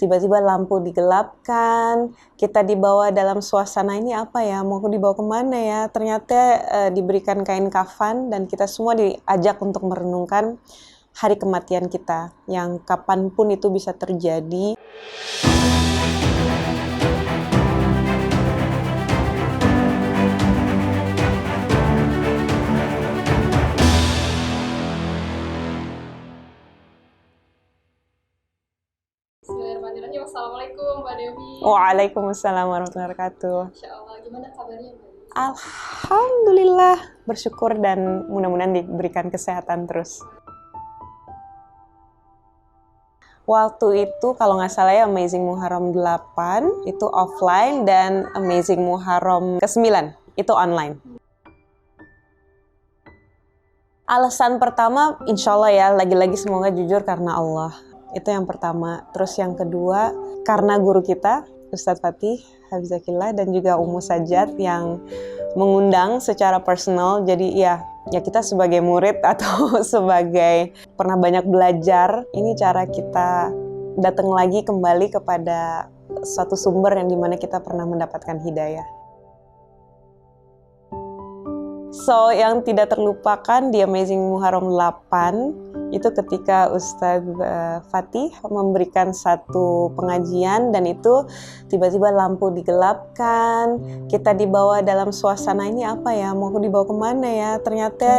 tiba-tiba lampu digelapkan, kita dibawa dalam suasana ini apa ya, mau dibawa kemana ya, ternyata diberikan kain kafan dan kita semua diajak untuk merenungkan hari kematian kita, yang kapanpun itu bisa terjadi. Bismillahirrahmanirrahim. Assalamualaikum Mbak Dewi. Waalaikumsalam warahmatullahi wabarakatuh. Masya Allah, gimana kabarnya Mbak? Alhamdulillah, bersyukur dan mudah-mudahan diberikan kesehatan terus. Waktu itu kalau nggak salah ya Amazing Muharram 8 itu offline dan Amazing Muharram ke-9 itu online. Alasan pertama insya Allah ya, lagi-lagi semoga jujur karena Allah. Itu yang pertama. Terus yang kedua, karena guru kita, Ustadz Fatih Hafizakillah dan juga Ummu Sajjad yang mengundang secara personal. Jadi ya kita sebagai murid atau sebagai pernah banyak belajar, ini cara kita datang lagi kembali kepada suatu sumber yang dimana kita pernah mendapatkan hidayah. So, yang tidak terlupakan di Amazing Muharram 8 itu ketika Ustadz Fatih memberikan satu pengajian dan itu tiba-tiba lampu digelapkan, kita dibawa dalam suasana ini apa ya, mau dibawa kemana ya, ternyata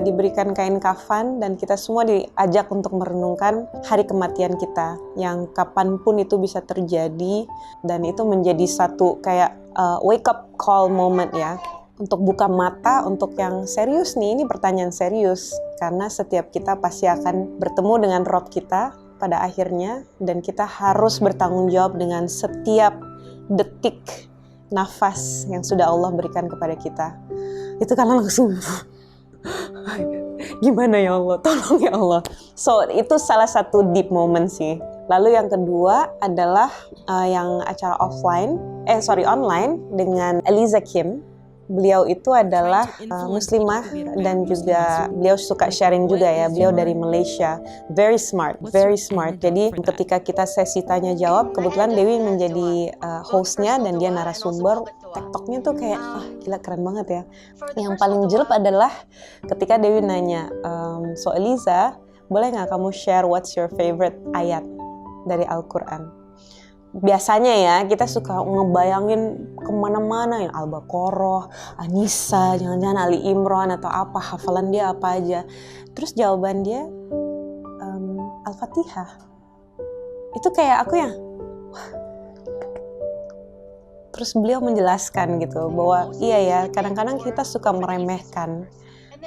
diberikan kain kafan dan kita semua diajak untuk merenungkan hari kematian kita, yang kapanpun itu bisa terjadi dan itu menjadi satu kayak wake up call moment ya. Untuk buka mata, untuk yang serius nih, ini pertanyaan serius. Karena setiap kita pasti akan bertemu dengan Rob kita pada akhirnya. Dan kita harus bertanggung jawab dengan setiap detik nafas yang sudah Allah berikan kepada kita. Itu karena langsung, gimana ya Allah, tolong ya Allah. So, itu salah satu deep moment sih. Lalu yang kedua adalah yang acara online dengan Eliza Kim. Beliau itu adalah muslimah dan juga beliau suka sharing juga ya. Beliau dari Malaysia, very smart. Jadi ketika kita sesi tanya jawab, kebetulan Dewi menjadi hostnya dan dia narasumber. TikToknya tuh kayak, gila keren banget ya. Yang paling jelek adalah ketika Dewi nanya, so Eliza, boleh nggak kamu share what's your favorite ayat dari Al-Quran? Biasanya ya kita suka ngebayangin kemana-mana yang Al-Baqarah, An-Nisa, jangan-jangan Ali Imran atau apa, hafalan dia apa aja. Terus jawaban dia Al-Fatihah. Itu kayak aku ya. Terus beliau menjelaskan gitu bahwa iya ya, kadang-kadang kita suka meremehkan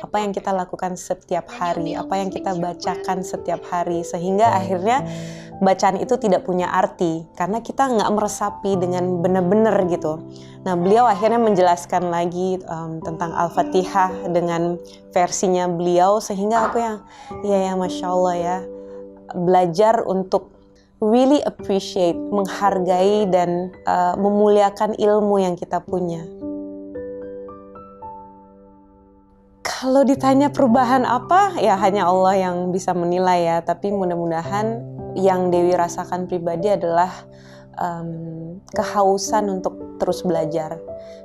apa yang kita lakukan setiap hari, apa yang kita bacakan setiap hari, sehingga akhirnya bacaan itu tidak punya arti karena kita nggak meresapi dengan benar-benar gitu. Nah, beliau akhirnya menjelaskan lagi tentang Al-Fatihah dengan versinya beliau, sehingga aku yang iya ya, Masya Allah ya, belajar untuk really appreciate, menghargai dan memuliakan ilmu yang kita punya. Kalau ditanya perubahan apa, ya hanya Allah yang bisa menilai ya. Tapi mudah-mudahan yang Dewi rasakan pribadi adalah kehausan untuk terus belajar.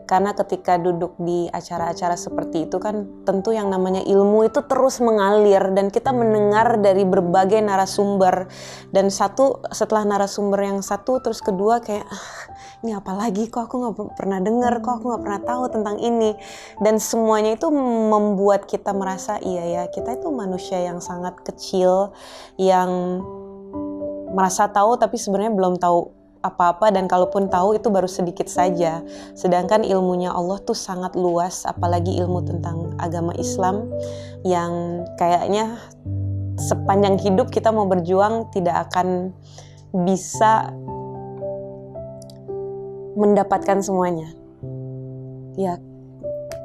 Karena ketika duduk di acara-acara seperti itu kan tentu yang namanya ilmu itu terus mengalir dan kita mendengar dari berbagai narasumber. Dan setelah narasumber yang satu terus kedua kayak ini apa lagi, kok aku nggak pernah dengar, kok aku nggak pernah tahu tentang ini. Dan semuanya itu membuat kita merasa iya ya, kita itu manusia yang sangat kecil, yang merasa tahu tapi sebenarnya belum tahu apa-apa, dan kalaupun tahu itu baru sedikit saja. Sedangkan ilmunya Allah tuh sangat luas, apalagi ilmu tentang agama Islam yang kayaknya sepanjang hidup kita mau berjuang tidak akan bisa mendapatkan semuanya. Ya,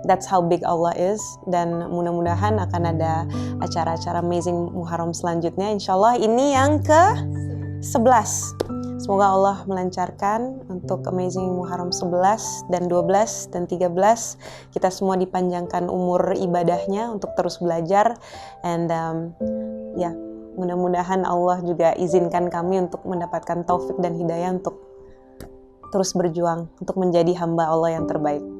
that's how big Allah is. Dan mudah-mudahan akan ada acara-acara Amazing Muharram selanjutnya. Insya Allah ini yang ke-11. Semoga Allah melancarkan untuk Amazing Muharram 11 dan 12 dan 13. Kita semua dipanjangkan umur ibadahnya untuk terus belajar. And Mudah-mudahan Allah juga izinkan kami untuk mendapatkan taufik dan hidayah untuk terus berjuang untuk menjadi hamba Allah yang terbaik.